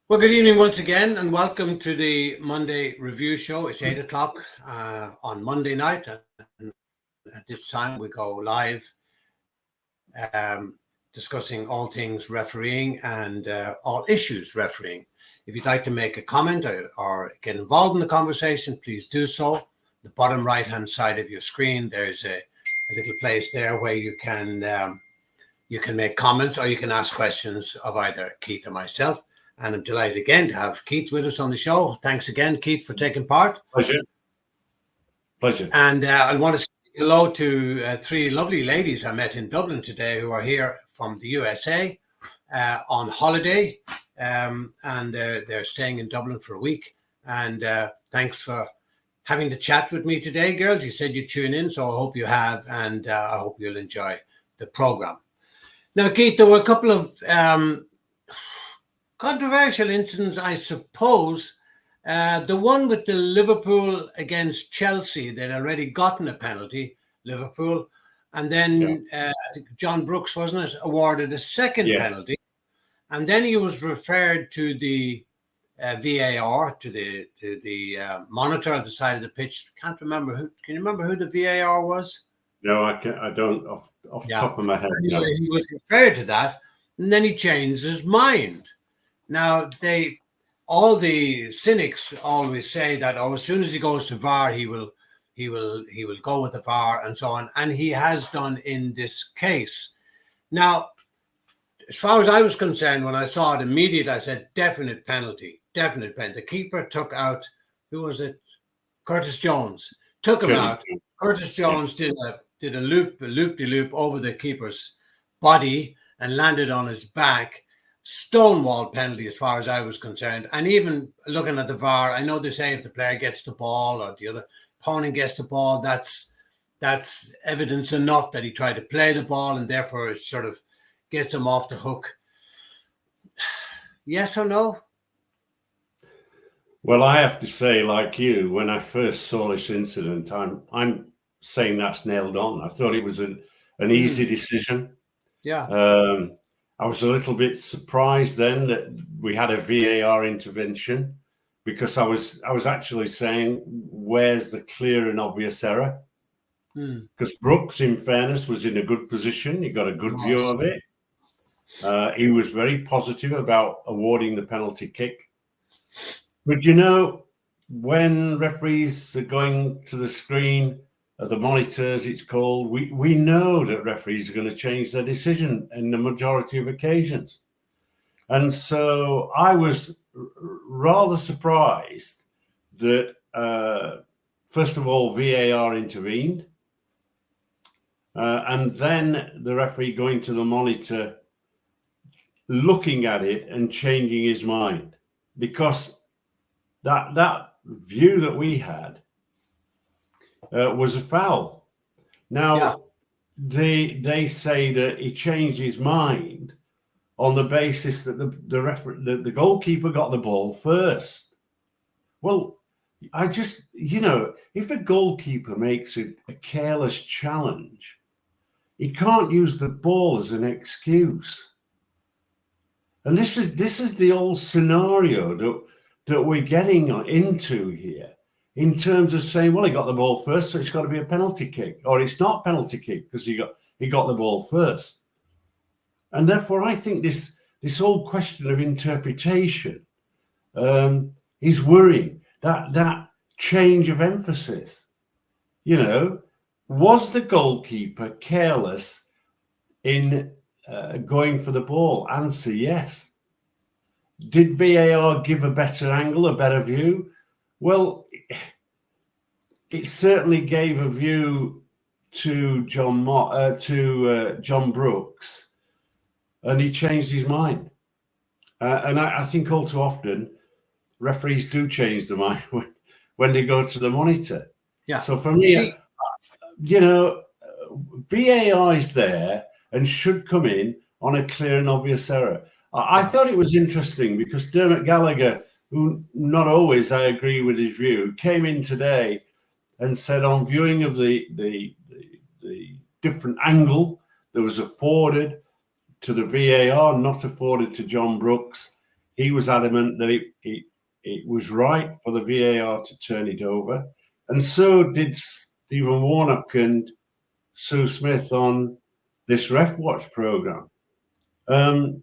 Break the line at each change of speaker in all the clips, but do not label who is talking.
Well, good evening once again, and welcome to the Monday Review Show. It's 8 o'clock on Monday night, and at this time we go live discussing all things refereeing and all issues refereeing. If you'd like to make a comment or get involved in the conversation, please do so. The bottom right-hand side of your screen, there's a little place there where you can make comments or you can ask questions of either Keith or myself. And I'm delighted again to have Keith with us on the show. Thanks again, Keith, for taking part.
Pleasure.
And I want to say hello to three lovely ladies I met in Dublin today who are here from the USA on holiday. And they're staying in Dublin for a week. And thanks for having the chat with me today, girls. You said you'd tune in, so I hope you have. And I hope you'll enjoy the program. Now, Keith, there were a couple of controversial incidents, I suppose. The one with the Liverpool against Chelsea, they'd already gotten a penalty, Liverpool. And then I think John Brooks, wasn't it, awarded a second penalty. And then he was referred to the VAR, to the monitor at the side of the pitch. Can't remember who. Can you remember who the VAR was?
No, I can't. I don't off the top of my head.
No. He was referred to that, and then he changed his mind. Now, all the cynics always say that, as soon as he goes to VAR, he will go with the VAR and so on, and he has done in this case. Now, as far as I was concerned, when I saw it immediately, I said, definite penalty. The keeper took out, who was it? Curtis Jones. Took him out. Curtis Jones did a loop-de-loop over the keeper's body and landed on his back. Stonewall penalty as far as I was concerned. And even looking at the VAR, I know they say if the player gets the ball or the other opponent gets the ball, that's evidence enough that he tried to play the ball and therefore it sort of gets him off the hook. Yes or no?
Well, I have to say, like you, when I first saw this incident, I'm saying that's nailed on. I thought it was an easy decision.
Yeah.
I was a little bit surprised then that we had a VAR intervention, because I was actually saying, where's the clear and obvious error? Because Brooks, in fairness, was in a good position. He got a good view of it. He was very positive about awarding the penalty kick. But when referees are going to the screen, the monitors, it's called, we know that referees are going to change their decision in the majority of occasions. And so I was rather surprised that, first of all, VAR intervened. And then the referee going to the monitor, looking at it and changing his mind. Because that view that we had was a foul. Now, they say that he changed his mind on the basis that the goalkeeper got the ball first. Well, I just, if a goalkeeper makes a careless challenge, he can't use the ball as an excuse. And this is the old scenario that we're getting into here, in terms of saying, well, he got the ball first, so it's got to be a penalty kick, or it's not penalty kick because he got the ball first. And therefore, I think this whole question of interpretation is worrying. That change of emphasis. Was the goalkeeper careless in going for the ball? Answer, yes. Did VAR give a better angle, a better view? Well, it certainly gave a view to John Brooks, and he changed his mind. And I think all too often, referees do change their mind when they go to the monitor.
Yeah.
So for me, VAR is there and should come in on a clear and obvious error. I thought it was interesting because Dermot Gallagher, who not always I agree with his view, came in today and said, on viewing of the different angle that was afforded to the VAR, not afforded to John Brooks, he was adamant that it was right for the VAR to turn it over. And so did Stephen Warnock and Sue Smith on this Ref Watch program. But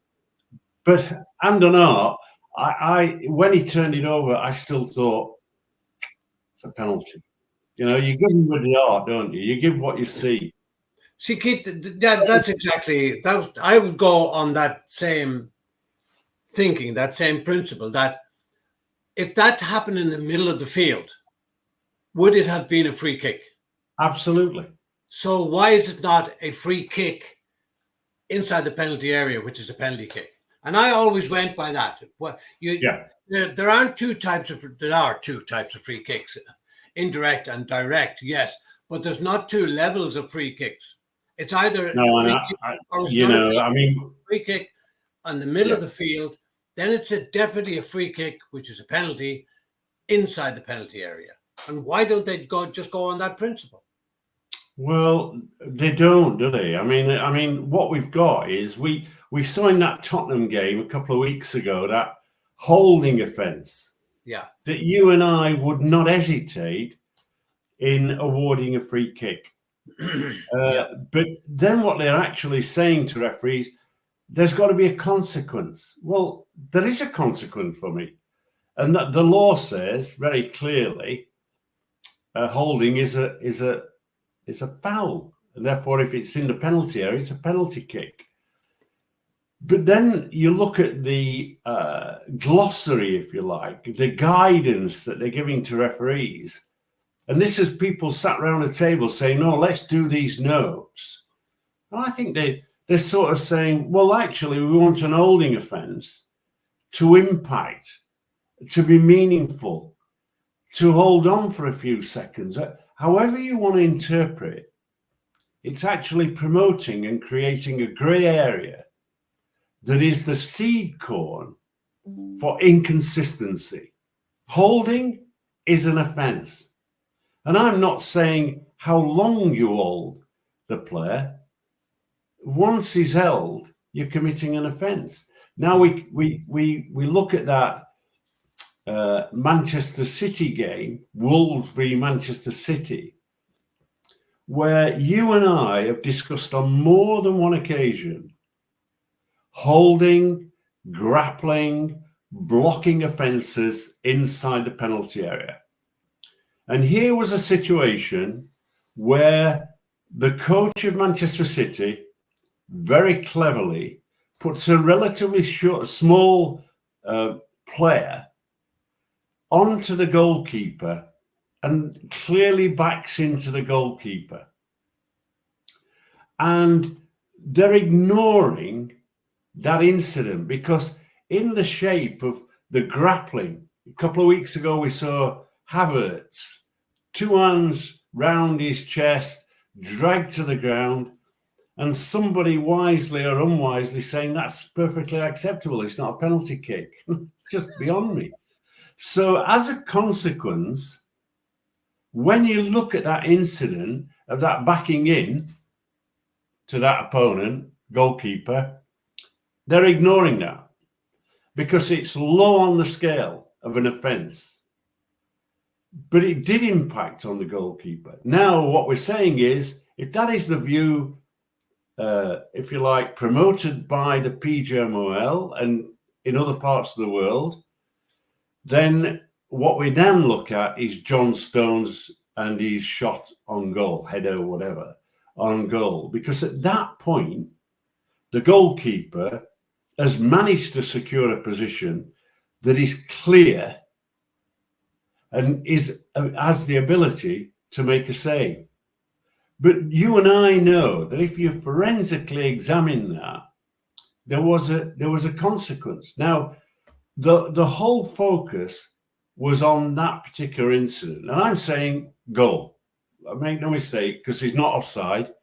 Andonart, I when he turned it over, I still thought it's a penalty. You know, you give him with the art, don't you? You give what you see.
See, Keith, that's exactly that. I would go on that same thinking, that same principle. That if that happened in the middle of the field, would it have been a free kick?
Absolutely.
So why is it not a free kick inside the penalty area, which is a penalty kick? And I always went by that. Well, there are two types of free kicks, indirect and direct, yes, but there's not two levels of free kicks. It's either free kick on the middle of the field, then it's definitely a free kick, which is a penalty inside the penalty area. And why don't they just go on that principle?
Well, they don't, do they? I mean, what we've got is we saw in that Tottenham game a couple of weeks ago that holding offence.
Yeah.
That you and I would not hesitate in awarding a free kick. But then what they're actually saying to referees, there's got to be a consequence. Well, there is a consequence for me. And that the law says very clearly holding is a foul. And therefore, if it's in the penalty area, it's a penalty kick. But then you look at the glossary, if you like, the guidance that they're giving to referees. And this is people sat around a table saying, no, let's do these notes. And I think they're sort of saying, well, actually, we want an holding offence to impact, to be meaningful, to hold on for a few seconds. However you want to interpret, it's actually promoting and creating a grey area that is the seed corn for inconsistency. Holding is an offence. And I'm not saying how long you hold the player. Once he's held, you're committing an offence. Now we look at that Manchester City game, Wolves v Manchester City, where you and I have discussed on more than one occasion holding, grappling, blocking offences inside the penalty area. And here was a situation where the coach of Manchester City very cleverly puts a relatively small player onto the goalkeeper and clearly backs into the goalkeeper. And they're ignoring that incident because in the shape of the grappling, a couple of weeks ago we saw Havertz, two hands round his chest, dragged to the ground, and somebody wisely or unwisely saying that's perfectly acceptable. It's not a penalty kick. Just beyond me. So as a consequence, when you look at that incident of that backing in to that opponent, goalkeeper, they're ignoring that because it's low on the scale of an offence. But it did impact on the goalkeeper. Now, what we're saying is, if that is the view, if you like, promoted by the PGMOL and in other parts of the world, then what we then look at is John Stones and his shot on goal, header or whatever, on goal. Because at that point, the goalkeeper has managed to secure a position that is clear and has the ability to make a save. But you and I know that if you forensically examine that, there was a consequence. Now, the whole focus was on that particular incident. And I'm saying goal. I make no mistake, because he's not offside.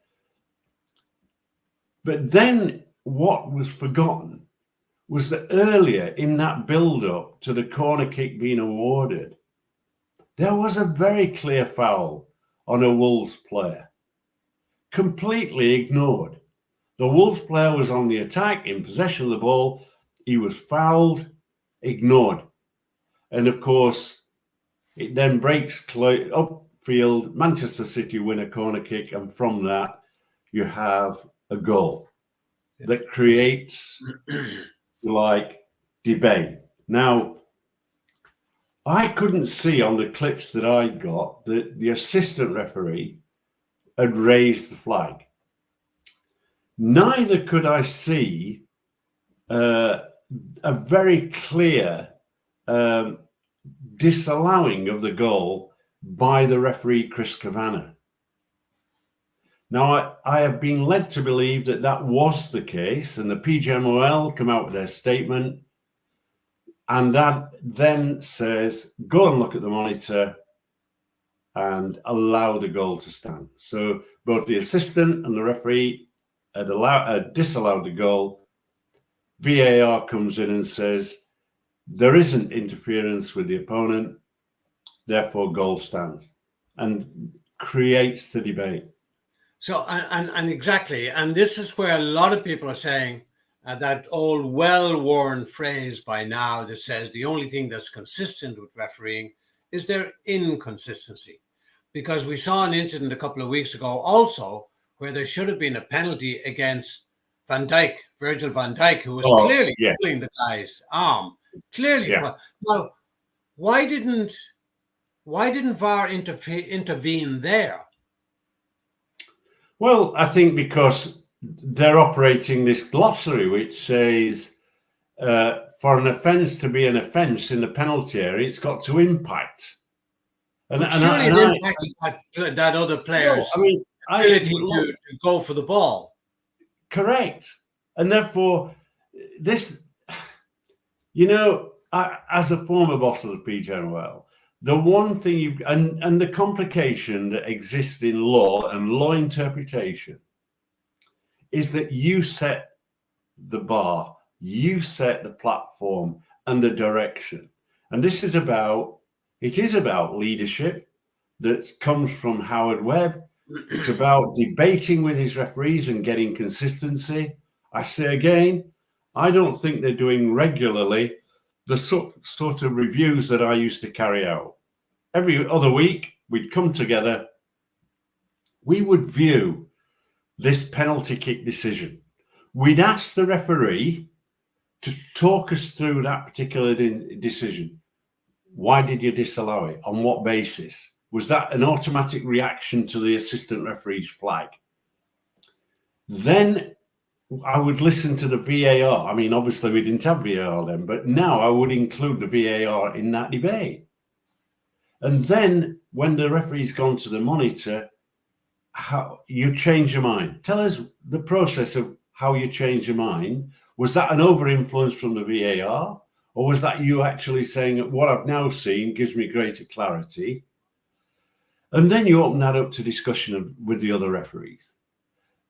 But then what was forgotten was that earlier in that build-up to the corner kick being awarded, there was a very clear foul on a Wolves player, completely ignored. The Wolves player was on the attack, in possession of the ball. He was fouled. ignored. And of course, it then breaks upfield. Manchester City win a corner kick, and from that, you have a goal that creates debate. Now, I couldn't see on the clips that I got that the assistant referee had raised the flag. Neither could I see a very clear disallowing of the goal by the referee, Chris Kavanagh. Now, I have been led to believe that that was the case, and the PGMOL come out with their statement, and that then says, go and look at the monitor and allow the goal to stand. So both the assistant and the referee had disallowed the goal. VAR comes in and says, there isn't interference with the opponent, therefore goal stands, and creates the debate.
So, and exactly, and this is where a lot of people are saying that old well-worn phrase by now that says the only thing that's consistent with refereeing is their inconsistency. Because we saw an incident a couple of weeks ago also where there should have been a penalty against Van Dijk, Virgil van Dijk, who was clearly pulling the guy's arm. Clearly. Yeah. Now, why didn't VAR intervene there?
Well, I think because they're operating this glossary which says for an offence to be an offence in the penalty area, it's got to impact.
And surely it impacted that other player's ability to go for the ball.
Correct. And therefore, this, as a former boss of the PGMOL, the one thing and the complication that exists in law and law interpretation is that you set the bar, you set the platform and the direction. And this is about leadership that comes from Howard Webb. It's about debating with his referees and getting consistency. I say again, I don't think they're doing regularly the sort of reviews that I used to carry out. Every other week, we'd come together. We would view this penalty kick decision. We'd ask the referee to talk us through that particular decision. Why did you disallow it? On what basis? Was that an automatic reaction to the assistant referee's flag? Then I would listen to the VAR. I mean, obviously we didn't have VAR then, but now I would include the VAR in that debate. And then when the referee's gone to the monitor, how you change your mind. Tell us the process of how you change your mind. Was that an over-influence from the VAR? Or was that you actually saying, what I've now seen gives me greater clarity? And then you open that up to discussion with the other referees.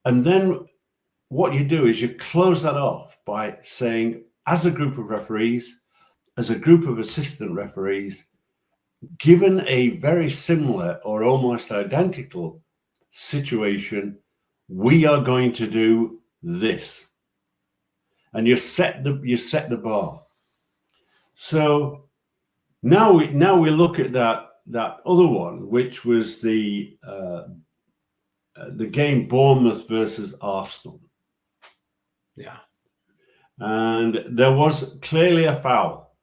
And then what you do is you close that off by saying, as a group of referees, as a group of assistant referees, given a very similar or almost identical situation, we are going to do this. And you set the bar. So now we look at that other one, which was the game Bournemouth versus Arsenal.
Yeah.
And there was clearly a foul.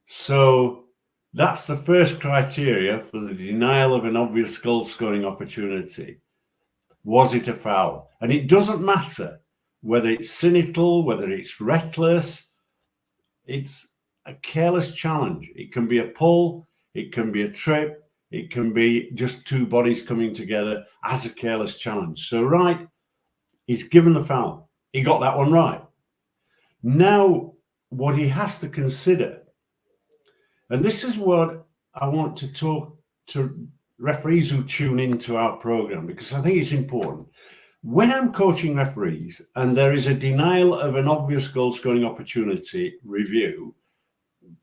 So that's the first criteria for the denial of an obvious goal scoring opportunity. Was it a foul? And it doesn't matter whether it's cynical, whether it's reckless. It's a careless challenge. It can be a pull, it can be a trip, it can be just two bodies coming together as a careless challenge. So, right, he's given the foul. He got that one right. Now, what he has to consider, and this is what I want to talk to referees who tune into our program, because I think it's important. When I'm coaching referees and there is a denial of an obvious goal scoring opportunity review,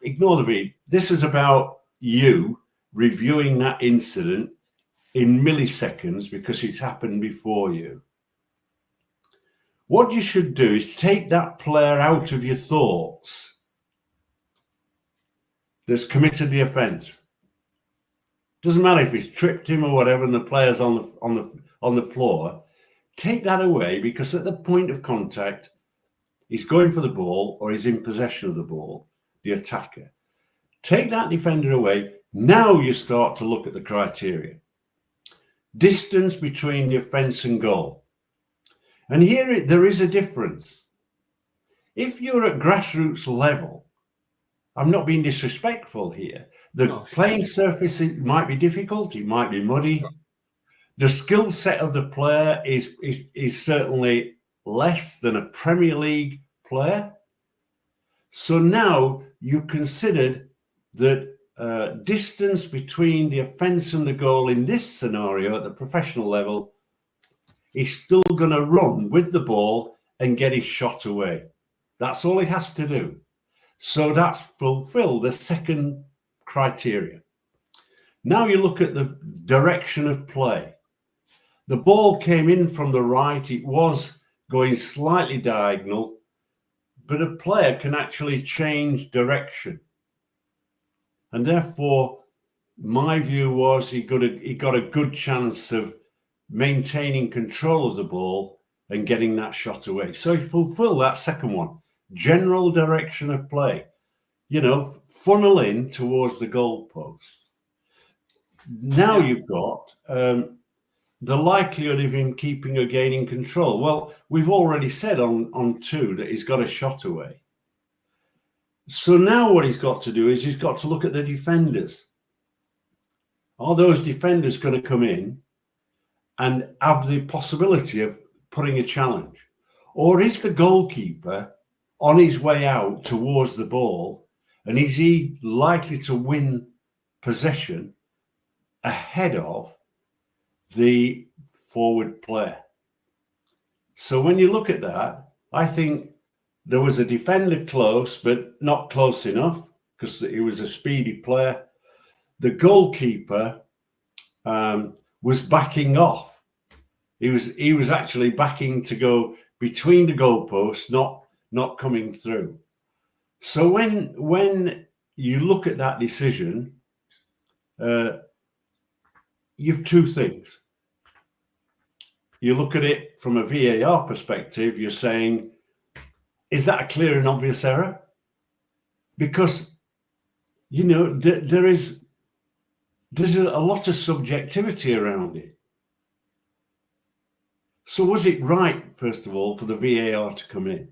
ignore the V. This is about you reviewing that incident in milliseconds because it's happened before you. What you should do is take that player out of your thoughts that's committed the offence. Doesn't matter if he's tripped him or whatever, and the player's on the floor. Take that away, because at the point of contact, he's going for the ball or he's in possession of the ball, the attacker. Take that defender away. Now you start to look at the criteria. Distance between the offence and goal. And here there is a difference. If you're at grassroots level, I'm not being disrespectful here. The playing surface, it might be difficult, it might be muddy. The skill set of the player is certainly less than a Premier League player. So now you considered that distance between the offence and the goal in this scenario at the professional level, he's still going to run with the ball and get his shot away. That's all he has to do. So that's fulfilled the second criteria. Now you look at the direction of play. The ball came in from the right. It was going slightly diagonal, but a player can actually change direction. And therefore, my view was he got a good chance of maintaining control of the ball and getting that shot away. So he fulfilled that second one. General direction of play, funnel in towards the goalposts. Now you've got the likelihood of him keeping or gaining control. Well, we've already said on 2 that he's got a shot away. So now what he's got to do is he's got to look at the defenders. Are those defenders going to come in and have the possibility of putting a challenge? Or is the goalkeeper on his way out towards the ball, and is he likely to win possession ahead of the forward player? So when you look at that, I think there was a defender close, but not close enough because he was a speedy player. The goalkeeper was backing off. He was actually backing to go between the goalposts, not coming through. So when you look at that decision, you've 2 things. You look at it from a VAR perspective, you're saying, is that a clear and obvious error? Because, there's a lot of subjectivity around it. So was it right, first of all, for the VAR to come in?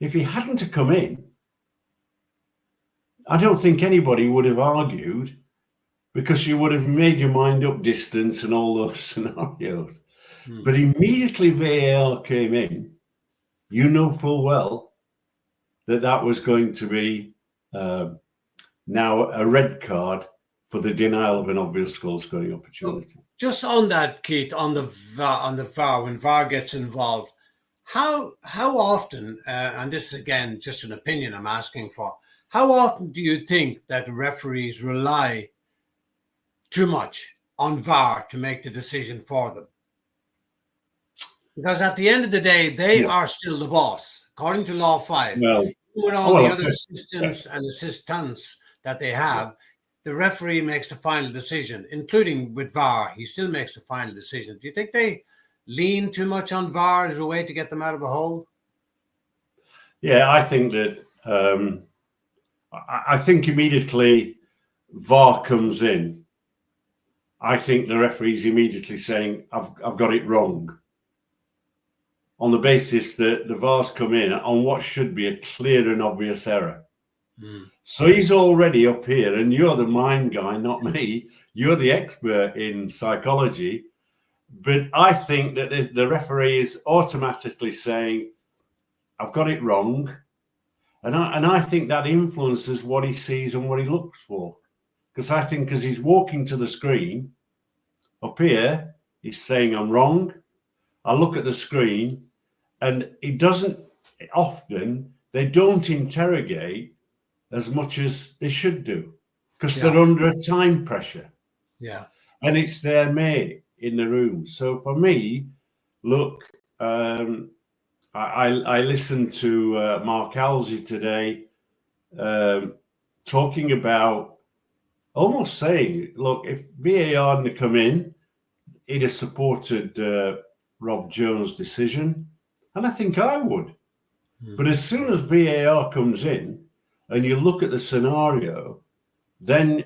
If he hadn't to come in, I don't think anybody would have argued, because you would have made your mind up distance and all those scenarios. But immediately VAR came in, you know full well that was going to be now a red card for the denial of an obvious goal-scoring opportunity.
Just on that, Keith, on the VAR, when VAR gets involved, how often, and this is again just an opinion I'm asking for, how often do you think that referees rely too much on VAR to make the decision for them? Because at the end of the day, they are still the boss, according to Law 5.
Well,
with all the other assistants and assistants that they have, the referee makes the final decision, including with VAR. He still makes the final decision. Do you think they lean too much on VAR as a way to get them out of a hole?
Yeah, I think that I think immediately VAR comes in, I think the referee's immediately saying, I've got it wrong. On the basis that the VAR's come in on what should be a clear and obvious error. So he's already up here, and you're the mind guy, not me. You're the expert in psychology. But I think that the referee is automatically saying, I've got it wrong. And I think that influences what he sees and what he looks for. Because I think as he's walking to the screen, up here, he's saying, I'm wrong. I look at the screen, and it doesn't often, they don't interrogate as much as they should do, because they're under a time pressure.
Yeah.
And it's their mate in the room. So for me, look, I listened to Mark Halsey today talking about almost saying, look, if VAR hadn't come in, he'd have supported Rob Jones' decision. And I think I would. But as soon as VAR comes in and you look at the scenario, then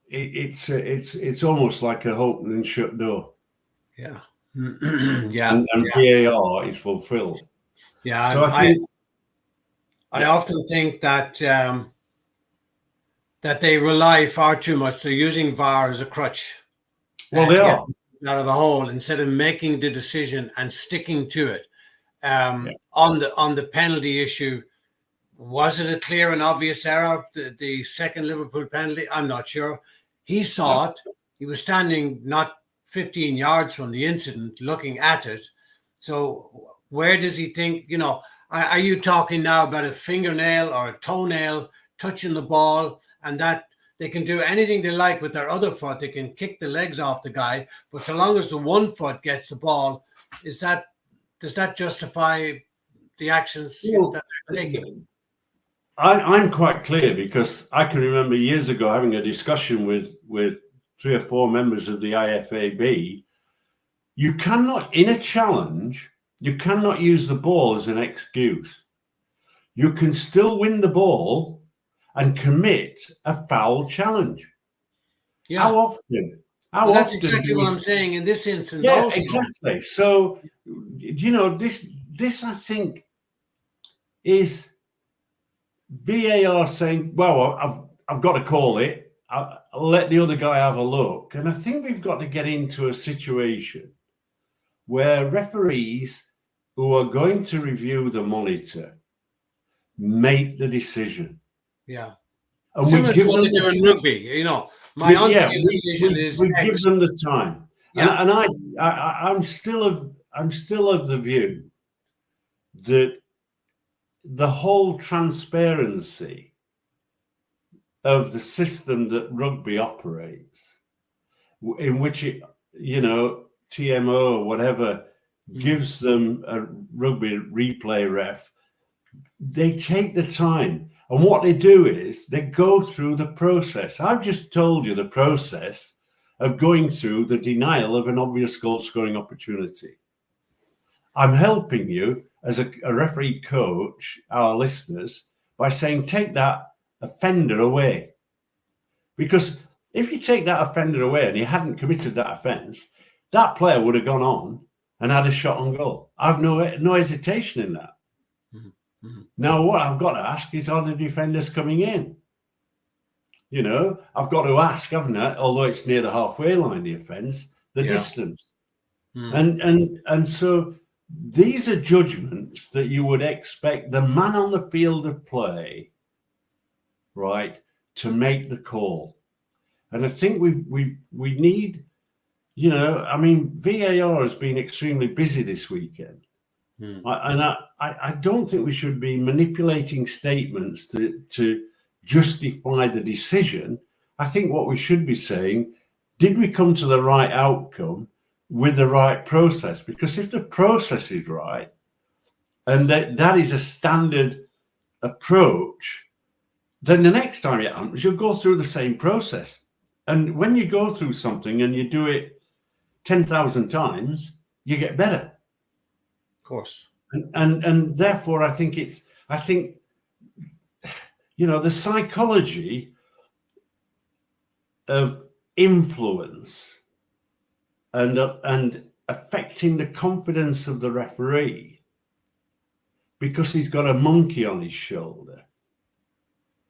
it's almost like an open and shut door.
Yeah. Yeah.
And VAR is fulfilled.
Yeah.
So
I often think that that they rely far too much. They're using VAR as a crutch.
Well, they are.
Out of a hole instead of making the decision and sticking to it. On the penalty issue, was it a clear and obvious error? The second Liverpool penalty? I'm not sure. He saw it. He was standing not 15 yards from the incident, looking at it. So where does he think? You know, are you talking now about a fingernail or a toenail touching the ball, and that they can do anything they like with their other foot? They can kick the legs off the guy, but so long as the one foot gets the ball, does that justify the actions that they're taking?
I'm quite clear, because I can remember years ago having a discussion with 3 or 4 members of the IFAB. You cannot, in a challenge, you cannot use the ball as an excuse. You can still win the ball and commit a foul challenge.
Yeah.
How often?
That's exactly what I'm saying in this instance.
Yeah,
also.
exactly. So, you know, this I think is VAR saying, well, I've got to call it. I'll let the other guy have a look. And I think we've got to get into a situation where referees who are going to review the monitor make the decision.
Yeah.
And
similar to what they do in rugby, you know. My decision is
we give them the time.
Yeah.
And I'm still of the view that the whole transparency of the system that rugby operates, in which it, you know, TMO or whatever gives them a rugby replay ref, they take the time. And what they do is they go through the process. I've just told you the process of going through the denial of an obvious goal scoring opportunity. I'm helping you as a referee coach, our listeners, by saying take that offender away. Because if you take that offender away and he hadn't committed that offence, that player would have gone on and had a shot on goal. I've no hesitation in that. Mm-hmm. Now, what I've got to ask is, are the defenders coming in? You know, I've got to ask, haven't I, although it's near the halfway line, the offence, the distance. And so these are judgments that you would expect the man on the field of play, right, to make the call. And I think we need, you know, I mean, VAR has been extremely busy this weekend. I don't think we should be manipulating statements to justify the decision. I think what we should be saying, did we come to the right outcome with the right process? Because if the process is right, and that is a standard approach, then the next time it happens, you'll go through the same process. And when you go through something and you do it 10,000 times, you get better.
Of course.
And therefore, I think, you know, the psychology of influence and affecting the confidence of the referee because he's got a monkey on his shoulder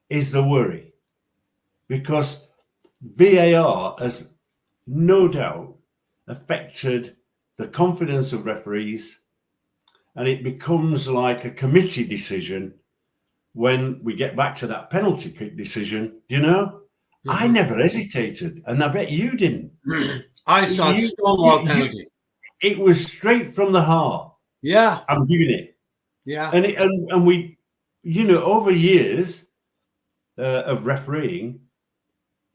is the worry. Because VAR has no doubt affected the confidence of referees, and it becomes like a committee decision when we get back to that penalty kick decision. You know, I never hesitated, and I bet you didn't.
I saw Stonewall penalty.
It was straight from the heart.
Yeah,
I'm giving it.
Yeah,
and we, you know, over years of refereeing,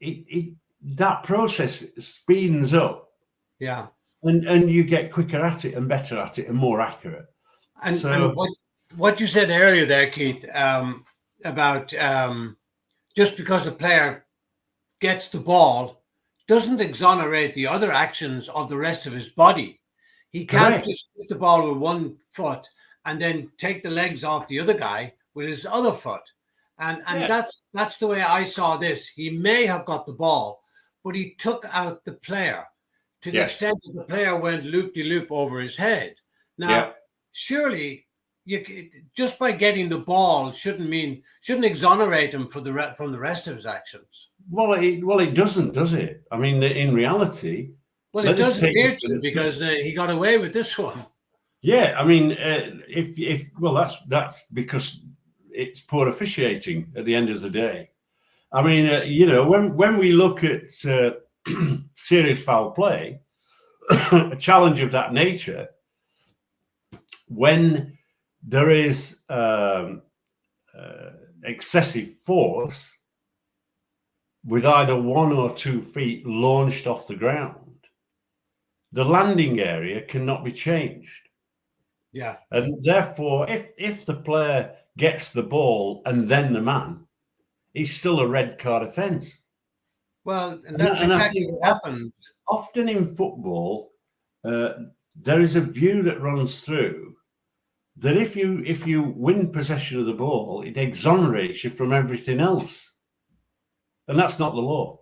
that process speeds up.
Yeah,
and you get quicker at it and better at it and more accurate.
And what you said earlier there, Keith, about just because a player gets the ball doesn't exonerate the other actions of the rest of his body. He can't
Correct.
just hit the ball with one foot and then take the legs off the other guy with his other foot. And
Yeah.
that's the way I saw this. He may have got the ball, but he took out the player to the
Yes.
extent that the player went loop-de-loop over his head. Now,
Yeah.
surely just by getting the ball shouldn't exonerate him from the rest of his actions.
Well, it doesn't, does it? I mean, in reality,
Well,
let
it
us
does
take
appear
this.
to because he got away with this one.
Yeah, I mean, that's because it's poor officiating at the end of the day. I mean, when we look at serious foul play, a challenge of that nature, when there is excessive force with either 1 or 2 feet launched off the ground, the landing area cannot be changed.
Yeah.
And therefore, if the player gets the ball and then the man, it's still a red card offence.
Well, and that's
I
exactly
think
what happened.
often in football, there is a view that runs through that if you win possession of the ball, it exonerates you from everything else, and that's not the law.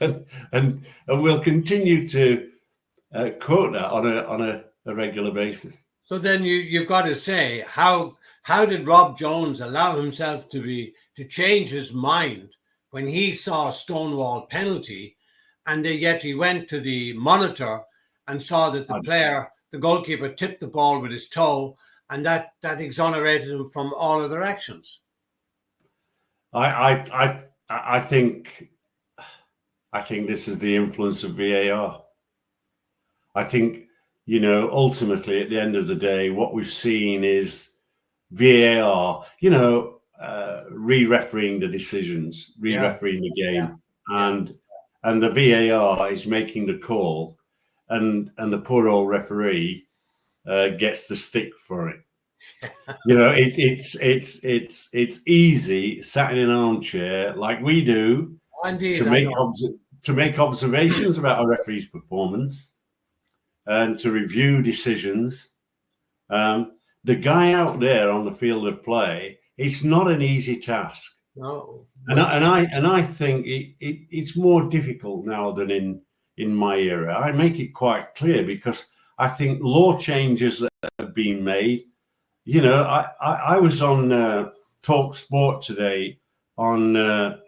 And we'll continue to quote that on a regular basis.
So then you've got to say how did Rob Jones allow himself to change his mind when he saw a Stonewall penalty, and yet he went to the monitor and saw that the goalkeeper tipped the ball with his toe, and that exonerated him from all other actions.
I think this is the influence of VAR. I think, ultimately at the end of the day, what we've seen is VAR, re-refereeing the decisions, re-refereeing the game, and the VAR is making the call, and the poor old referee gets the stick for it. It's easy sat in an armchair like we do to make observations about a referee's performance and to review decisions. The guy out there on the field of play, it's not an easy task.
No.
And I think it's more difficult now than in my era. I make it quite clear because I think law changes that have been made. I was on Talk Sport today on the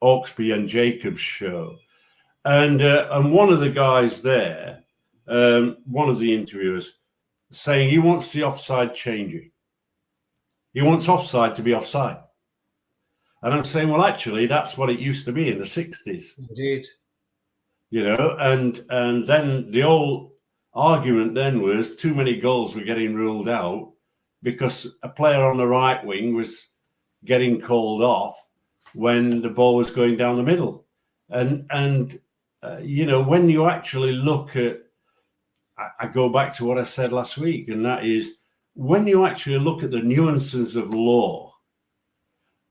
Hawksby and Jacobs show, and one of the guys there, one of the interviewers, saying he wants the offside changing. He wants offside to be offside. And I'm saying, well, actually, that's what it used to be in the 60s.
Indeed.
And then the old argument then was too many goals were getting ruled out because a player on the right wing was getting called off when the ball was going down the middle. And when you actually look at, I go back to what I said last week, and that is when you actually look at the nuances of law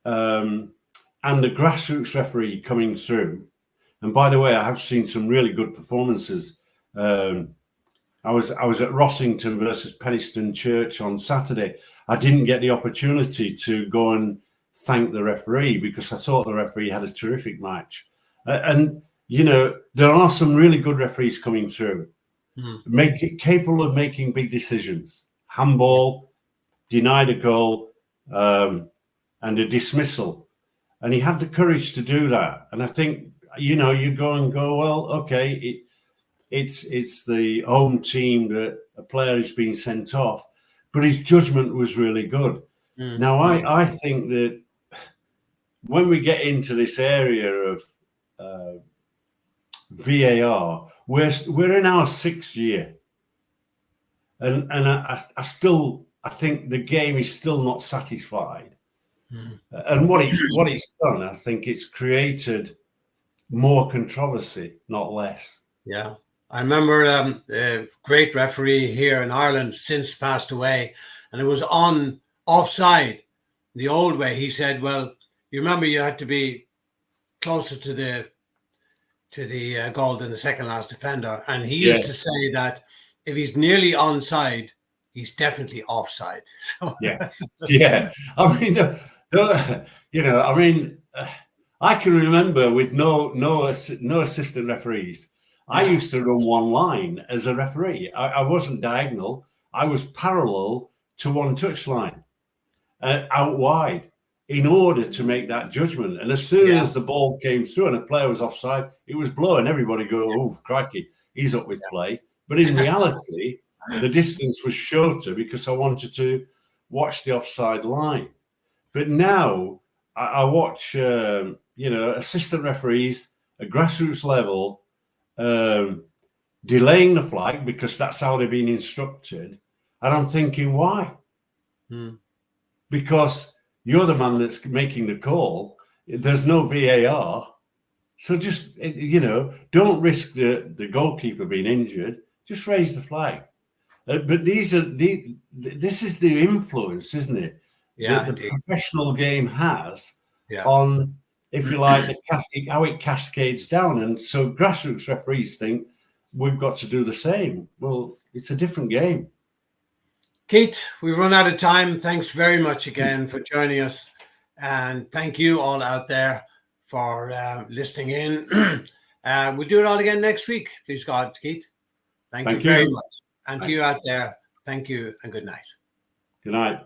and the grassroots referee coming through. And by the way, I have seen some really good performances. I was at Rossington versus Penistone Church on Saturday. I didn't get the opportunity to go and thank the referee because I thought the referee had a terrific match. And there are some really good referees coming through, capable of making big decisions. Handball, denied a goal, and a dismissal. And he had the courage to do that. And I think, you go and go, well, okay, it's the home team that a player is being sent off, but his judgment was really good. Now, I think that when we get into this area of VAR, we're in our 6th year, and I think the game is still not satisfied. And what it's done, I think it's created more controversy, not less.
Yeah. I remember a great referee here in Ireland since passed away, and it was on offside. the old way, he said, well, you remember you had to be closer to the goal than the second last defender. And he used to say that if he's nearly onside, he's definitely offside. So
yeah. I mean, you know, I mean, I can remember with no assistant referees. I used to run one line as a referee. I wasn't diagonal. I was parallel to one touchline, out wide, in order to make that judgment. And as soon as the ball came through and a player was offside, it was blowing. Everybody go, oh, crikey, he's up with play. But in reality, the distance was shorter because I wanted to watch the offside line. But now I watch, you know, assistant referees at grassroots level delaying the flag because that's how they've been instructed. And I'm thinking, why? Because you're the man that's making the call. There's no VAR. So just, you know, don't risk the goalkeeper being injured. Just raise the flag. But this is the influence, isn't it?
Yeah,
the professional game has
yeah.
on, if you like, how it cascades down. And so grassroots referees think we've got to do the same. Well, it's a different game.
Keith, we've run out of time. Thanks very much again for joining us. And thank you all out there for listening in. We'll do it all again next week. Please God, Keith. Thank you very much. And to you out there, thank you and good night.
Good night.